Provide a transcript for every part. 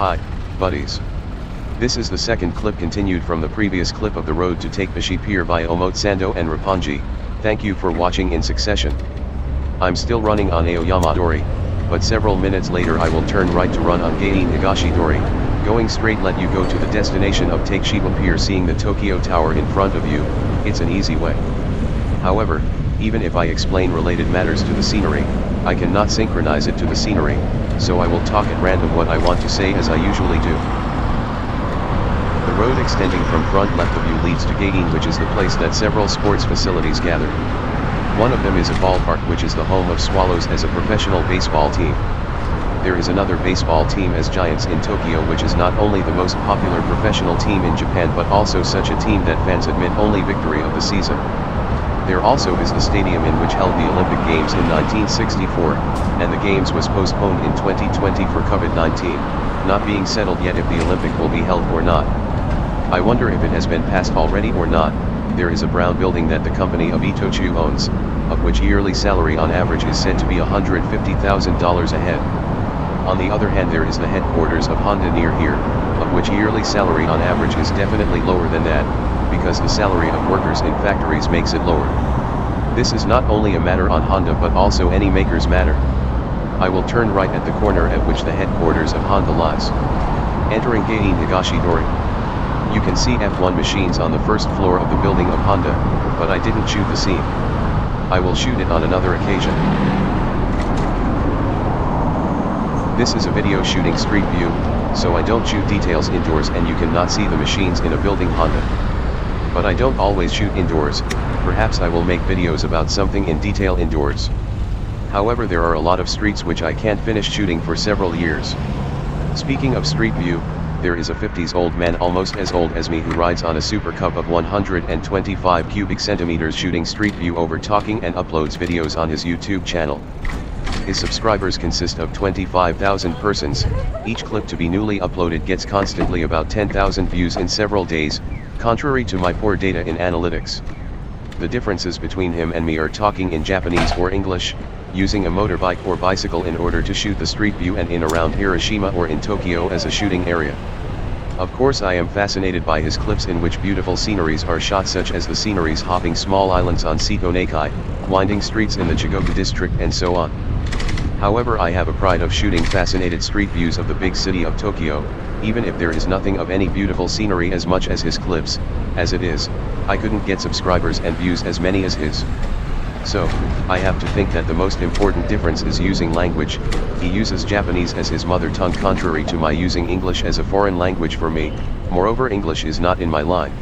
Hi, buddies. This is the second clip continued from the previous clip of the road to Takeshiba Pier by Omotesando and Roppongi. Thank you for watching in succession. I'm still running on Aoyama Dori, but several minutes later I will turn right to run on Gein Higashi Dori. Going straight let you go to the destination of Takeshiba Pier. Seeing the Tokyo Tower in front of you, it's an easy way. However, even if I explain related matters to the scenery, I cannot synchronize it to the scenery, so I will talk at random what I want to say as I usually do. The road extending from front left of you leads to Gein, which is the place that several sports facilities gather. One of them is a ballpark, which is the home of Swallows as a professional baseball team. There is another baseball team as Giants in Tokyo, which is not only the most popular professional team in Japan but also such a team that fans admit only victory of the season. There also is the stadium in which held the Olympic Games in 1964, and the Games was postponed in 2020 for COVID-19, not being settled yet if the Olympic will be held or not. I wonder if it has been passed already or not. There is a brown building that the company of Itochu owns, of which yearly salary on average is said to be $150,000 a head. On the other hand, there is the headquarters of Honda near here, of which yearly salary on average is definitely lower than that, because the salary of workers in factories makes it lower. This is not only a matter on Honda but also any maker's matter. I will turn right at the corner at which the headquarters of Honda lies. Entering Gein Higashi Dori. You can see F1 machines on the first floor of the building of Honda, but I didn't shoot the scene. I will shoot it on another occasion. This is a video shooting street view, so I don't shoot details indoors and you cannot see the machines in a building Honda. But I don't always shoot indoors, perhaps I will make videos about something in detail indoors. However, there are a lot of streets which I can't finish shooting for several years. Speaking of street view, there is a 50s old man almost as old as me who rides on a Super Cub of 125 cubic centimeters shooting street view over talking and uploads videos on his YouTube channel. His subscribers consist of 25,000 persons, each clip to be newly uploaded gets constantly about 10,000 views in several days, contrary to my poor data in analytics. The differences between him and me are talking in Japanese or English, using a motorbike or bicycle in order to shoot the street view, and in around Hiroshima or in Tokyo as a shooting area. Of course I am fascinated by his clips in which beautiful sceneries are shot, such as the sceneries hopping small islands on Seto Nakai, winding streets in the Chigoku district and so on. However, I have a pride of shooting fascinated street views of the big city of Tokyo, even if there is nothing of any beautiful scenery as much as his clips. As it is, I couldn't get subscribers and views as many as his. So, I have to think that the most important difference is using language. He uses Japanese as his mother tongue, contrary to my using English as a foreign language for me. Moreover, English is not in my line.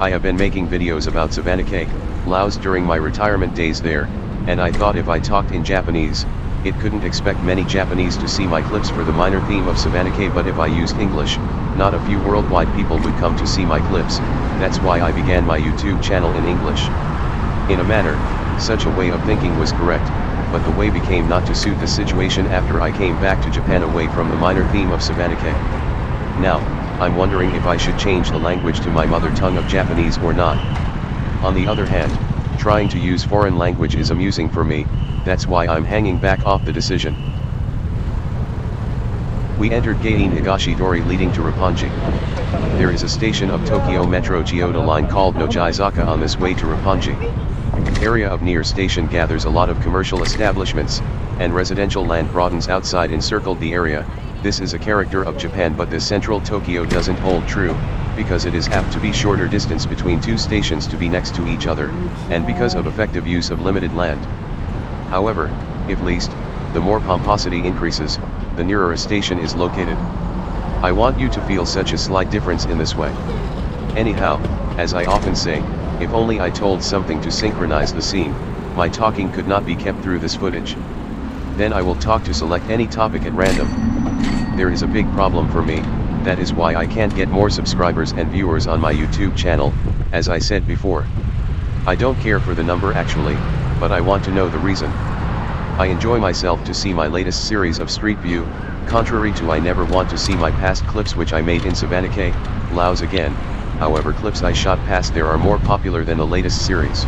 I have been making videos about Savanake, Laos during my retirement days there, and I thought if I talked in Japanese, it couldn't expect many Japanese to see my clips for the minor theme of Savanake, but if I used English, not a few worldwide people would come to see my clips. That's why I began my YouTube channel in English. In a manner, such a way of thinking was correct, but the way became not to suit the situation after I came back to Japan away from the minor theme of Savanake. Now, I'm wondering if I should change the language to my mother tongue of Japanese or not. On the other hand, trying to use foreign language is amusing for me, that's why I'm hanging back off the decision. We entered Gein Higashi Dori leading to Roppongi. There is a station of Tokyo Metro Chiyoda line called Nojizaka on this way to Roppongi. Area of near station gathers a lot of commercial establishments, and residential land broadens outside encircled the area. This is a character of Japan, but this central Tokyo doesn't hold true, because it is apt to be shorter distance between two stations to be next to each other, and because of effective use of limited land. However, if leased, the more pomposity increases, the nearer a station is located. I want you to feel such a slight difference in this way. Anyhow, as I often say, if only I told something to synchronize the scene, my talking could not be kept through this footage. Then I will talk to select any topic at random. There is a big problem for me, that is why I can't get more subscribers and viewers on my YouTube channel, as I said before. I don't care for the number actually, but I want to know the reason. I enjoy myself to see my latest series of Street View, contrary to I never want to see my past clips which I made in Savanake, Laos again. However, clips I shot past there are more popular than the latest series.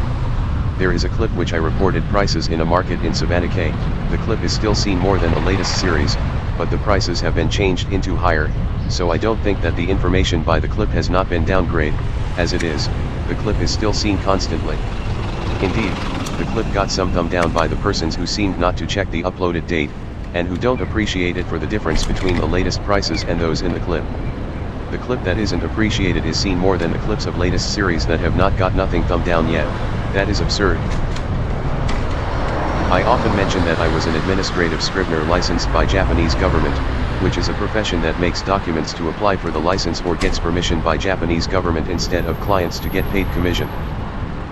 There is a clip which I reported prices in a market in Savanake. The clip is still seen more than the latest series, but the prices have been changed into higher, so I don't think that the information by the clip has not been downgraded. As it is, the clip is still seen constantly. Indeed, the clip got some thumb down by the persons who seemed not to check the uploaded date, and who don't appreciate it for the difference between the latest prices and those in the clip. The clip that isn't appreciated is seen more than the clips of latest series that have not got nothing thumb down yet. That is absurd. I often mention that I was an administrative scrivener licensed by Japanese government, which is a profession that makes documents to apply for the license or gets permission by Japanese government instead of clients to get paid commission.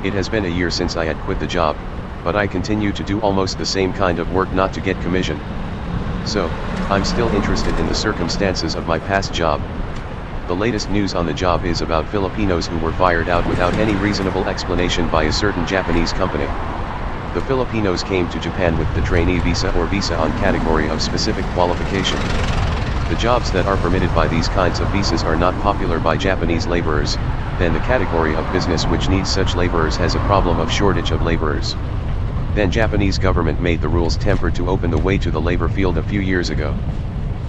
It has been a year since I had quit the job, but I continue to do almost the same kind of work not to get commission. So, I'm still interested in the circumstances of my past job. The latest news on the job is about Filipinos who were fired out without any reasonable explanation by a certain Japanese company. The Filipinos came to Japan with the trainee visa or visa on category of specific qualification. The jobs that are permitted by these kinds of visas are not popular by Japanese laborers, then the category of business which needs such laborers has a problem of shortage of laborers. Then Japanese government made the rules tempered to open the way to the labor field a few years ago.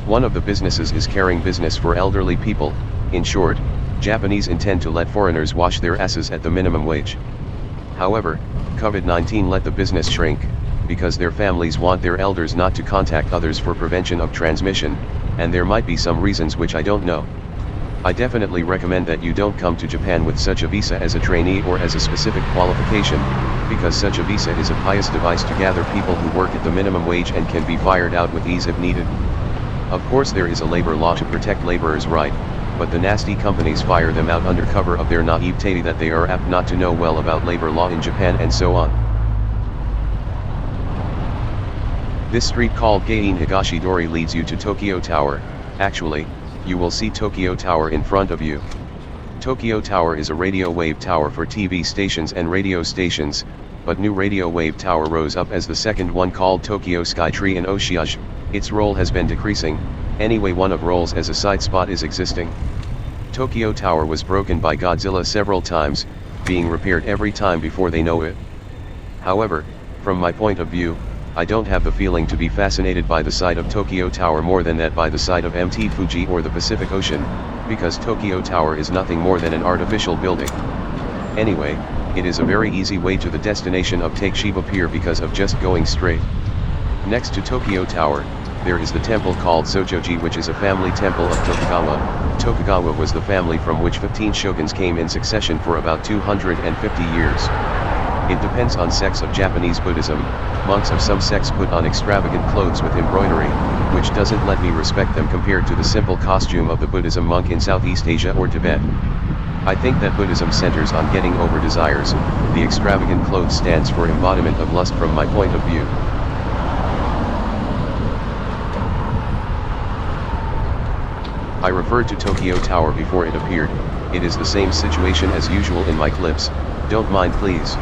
One of the businesses is carrying business for elderly people. In short, Japanese intend to let foreigners wash their asses at the minimum wage. However, COVID-19 let the business shrink, because their families want their elders not to contact others for prevention of transmission, and there might be some reasons which I don't know. I definitely recommend that you don't come to Japan with such a visa as a trainee or as a specific qualification, because such a visa is a pious device to gather people who work at the minimum wage and can be fired out with ease if needed. Of course there is a labor law to protect laborers' right, but the nasty companies fire them out under cover of their naivete that they are apt not to know well about labor law in Japan and so on. This street called Gein Higashidori leads you to Tokyo Tower. Actually, you will see Tokyo Tower in front of you. Tokyo Tower is a radio wave tower for TV stations and radio stations, but new radio wave tower rose up as the second one called Tokyo Skytree in Oshiage. Its role has been decreasing. Anyway, one of roles as a side spot is existing. Tokyo Tower was broken by Godzilla several times, being repaired every time before they know it. However, from my point of view, I don't have the feeling to be fascinated by the side of Tokyo Tower more than that by the side of Mt. Fuji or the Pacific Ocean, because Tokyo Tower is nothing more than an artificial building. Anyway, it is a very easy way to the destination of Takeshiba Pier because of just going straight. Next to Tokyo Tower, there is the temple called Sojoji, which is a family temple of Tokugawa. Tokugawa was the family from which 15 shoguns came in succession for about 250 years. It depends on sects of Japanese Buddhism. Monks of some sects put on extravagant clothes with embroidery, which doesn't let me respect them compared to the simple costume of the Buddhism monk in Southeast Asia or Tibet. I think that Buddhism centers on getting over desires. The extravagant clothes stands for embodiment of lust from my point of view. I referred to Tokyo Tower before it appeared. It is the same situation as usual in my clips, don't mind please.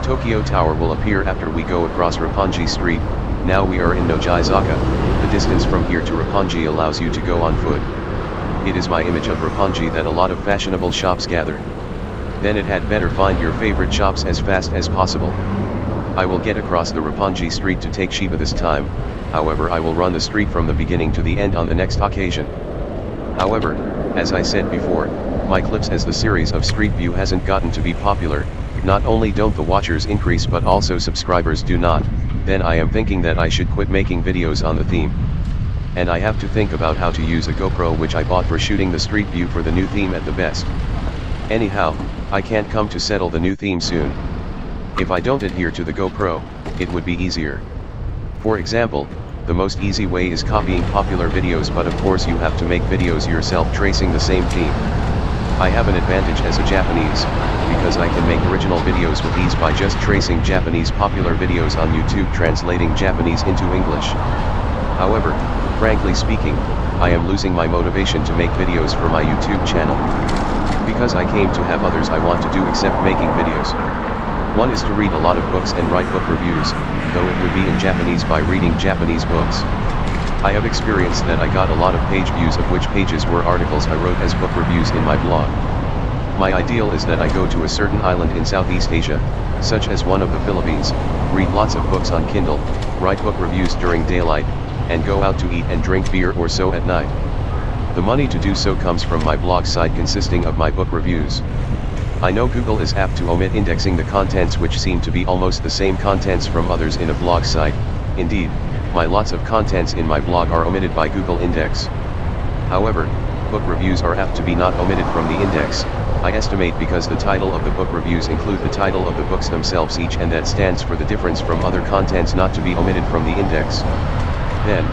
Tokyo Tower will appear after we go across Roppongi Street. Now we are in Nojizaka. The distance from here to Roppongi allows you to go on foot. It is my image of Roppongi that a lot of fashionable shops gather. Then it had better find your favorite shops as fast as possible. I will get across the Roppongi Street to Takeshiba this time, however I will run the street from the beginning to the end on the next occasion. However, as I said before, my clips as the series of Street View hasn't gotten to be popular. Not only don't the watchers increase but also subscribers do not, then I am thinking that I should quit making videos on the theme. And I have to think about how to use a GoPro which I bought for shooting the Street View for the new theme at the best. Anyhow, I can't come to settle the new theme soon. If I don't adhere to the GoPro, it would be easier. For example, the most easy way is copying popular videos, but of course you have to make videos yourself tracing the same theme. I have an advantage as a Japanese, because I can make original videos with ease by just tracing Japanese popular videos on YouTube translating Japanese into English. However, frankly speaking, I am losing my motivation to make videos for my YouTube channel. Because I came to have others I want to do except making videos. One is to read a lot of books and write book reviews, though it would be in Japanese by reading Japanese books. I have experienced that I got a lot of page views of which pages were articles I wrote as book reviews in my blog. My ideal is that I go to a certain island in Southeast Asia, such as one of the Philippines, read lots of books on Kindle, write book reviews during daylight, and go out to eat and drink beer or so at night. The money to do so comes from my blog site consisting of my book reviews. I know Google is apt to omit indexing the contents which seem to be almost the same contents from others in a blog site. Indeed, my lots of contents in my blog are omitted by Google Index. However, book reviews are apt to be not omitted from the index, I estimate because the title of the book reviews include the title of the books themselves each, and that stands for the difference from other contents not to be omitted from the index. Then,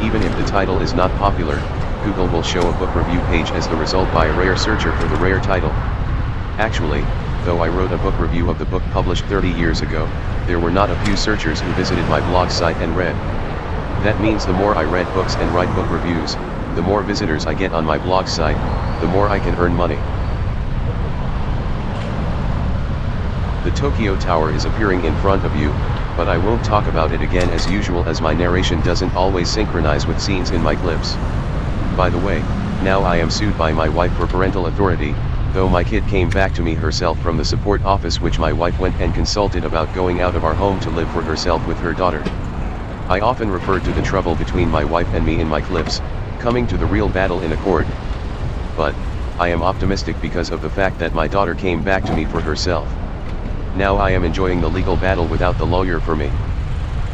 even if the title is not popular, Google will show a book review page as the result by a rare searcher for the rare title. Actually, though I wrote a book review of the book published 30 years ago, there were not a few searchers who visited my blog site and read. That means the more I read books and write book reviews, the more visitors I get on my blog site, the more I can earn money. The Tokyo Tower is appearing in front of you, but I won't talk about it again as usual as my narration doesn't always synchronize with scenes in my clips. By the way, now I am sued by my wife for parental authority, though my kid came back to me herself from the support office which my wife went and consulted about going out of our home to live for herself with her daughter. I often refer to the trouble between my wife and me in my clips, coming to the real battle in a court. But, I am optimistic because of the fact that my daughter came back to me for herself. Now I am enjoying the legal battle without the lawyer for me.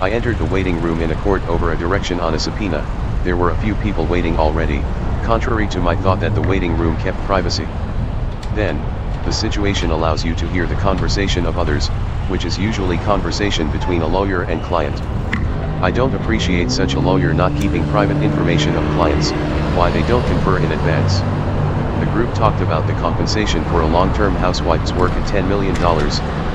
I entered the waiting room in a court over a direction on a subpoena. There were a few people waiting already, contrary to my thought that the waiting room kept privacy. Then, the situation allows you to hear the conversation of others, which is usually conversation between a lawyer and client. I don't appreciate such a lawyer not keeping private information of clients, why they don't confer in advance. The group talked about the compensation for a long-term housewife's work at $10 million,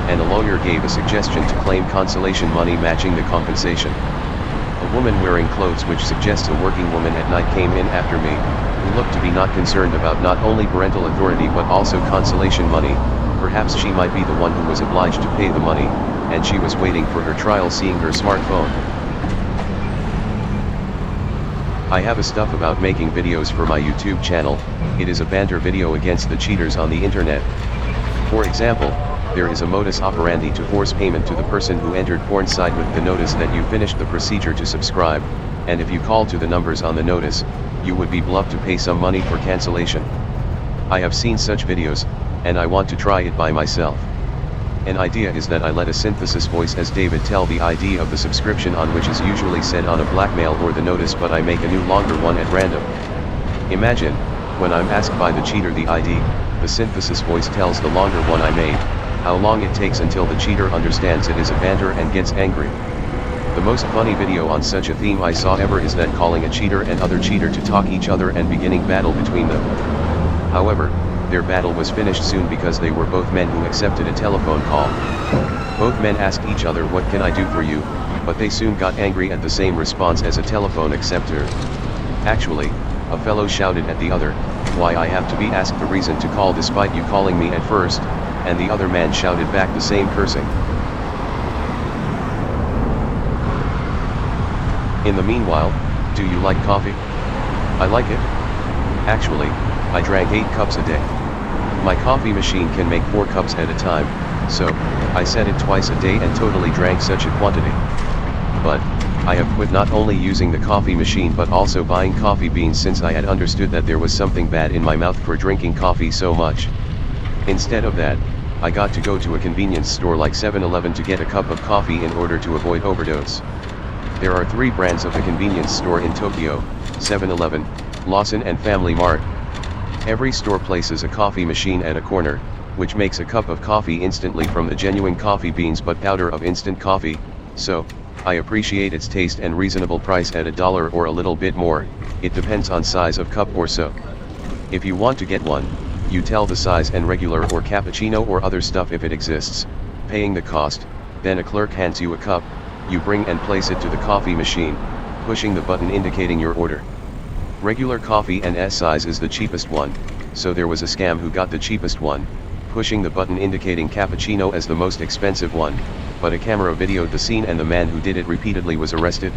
and a lawyer gave a suggestion to claim consolation money matching the compensation. A woman wearing clothes which suggests a working woman at night came in after me, who looked to be not concerned about not only parental authority but also consolation money. Perhaps she might be the one who was obliged to pay the money, and she was waiting for her trial seeing her smartphone. I have a stuff about making videos for my YouTube channel. It is a banter video against the cheaters on the internet. For example, there is a modus operandi to force payment to the person who entered porn site with the notice that you finished the procedure to subscribe, and if you call to the numbers on the notice, you would be bluffed to pay some money for cancellation. I have seen such videos, and I want to try it by myself. An idea is that I let a synthesis voice as David tell the ID of the subscription on which is usually said on a blackmail or the notice, but I make a new longer one at random. Imagine, when I'm asked by the cheater the ID, the synthesis voice tells the longer one I made, how long it takes until the cheater understands it is a banter and gets angry. The most funny video on such a theme I saw ever is that calling a cheater and other cheater to talk each other and beginning battle between them. However, their battle was finished soon because they were both men who accepted a telephone call. Both men asked each other, "What can I do for you?" but they soon got angry at the same response as a telephone acceptor. Actually, a fellow shouted at the other, "Why, I have to be asked the reason to call despite you calling me at first," and the other man shouted back the same cursing. In the meanwhile, do you like coffee? I like it. Actually, I drank 8 cups a day. My coffee machine can make 4 cups at a time, so I set it twice a day and totally drank such a quantity. But I have quit not only using the coffee machine but also buying coffee beans since I had understood that there was something bad in my mouth for drinking coffee so much. Instead of that, I got to go to a convenience store like 7-Eleven to get a cup of coffee in order to avoid overdose. There are 3 brands of the convenience store in Tokyo: 7-Eleven, Lawson and Family Mart. Every store places a coffee machine at a corner, which makes a cup of coffee instantly from the genuine coffee beans but powder of instant coffee, so I appreciate its taste and reasonable price at $1 or a little bit more. It depends on size of cup or so. If you want to get one, you tell the size and regular or cappuccino or other stuff if it exists, paying the cost, then a clerk hands you a cup, you bring and place it to the coffee machine, pushing the button indicating your order. Regular coffee and S size is the cheapest one, so there was a scam who got the cheapest one, pushing the button indicating cappuccino as the most expensive one, but a camera videoed the scene and the man who did it repeatedly was arrested.